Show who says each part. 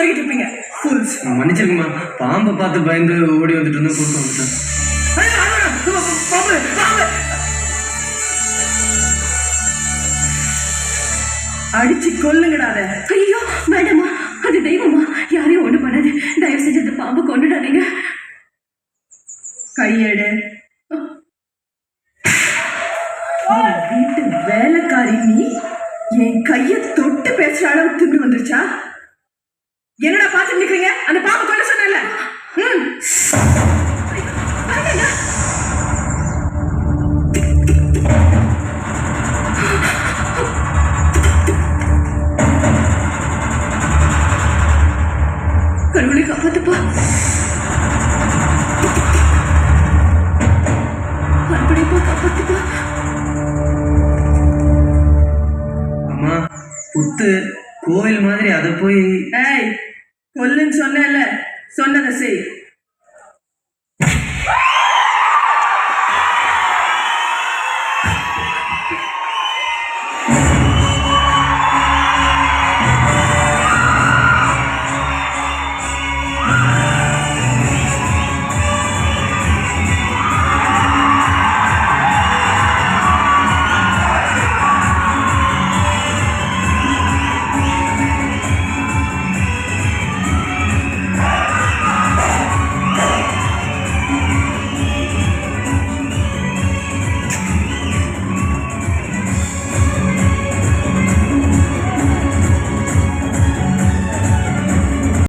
Speaker 1: சொல்லிட்டு இருப்பீங்க.
Speaker 2: மன்னிச்சிருக்குமா, பாம்பை பார்த்து பயந்து ஓடி வந்துட்டு இருந்தோம், கூட்டு வந்துட்டேன்.
Speaker 1: அடிச்சு கொல்லுங்கடாத.
Speaker 3: ஐயோ வேண்டாமா, அது தெய்வமா, யாரையும் ஒண்ணு பண்ணாது. தயவு செஞ்சு அந்த பாம்பு கொண்டுடாதீங்க.
Speaker 1: கையெடு. வீட்டு வேலைக்காரி நீ என் கைய தொட்டு பேசுற அளவு தின்னு வந்துருச்சா? என்னடா பார்த்து நிக்கிறீங்க? அந்த பாம்பு கொல்ல சொன்னல.
Speaker 3: கடவுளை காப்பாத்துப்பா. அப்படிப்பா காப்பாத்துப்பா.
Speaker 2: அம்மா, புத்து கோவில் மாதிரி அதை போய்
Speaker 1: கொல்லுன்னு சொன்னல, சொன்னதை செய்.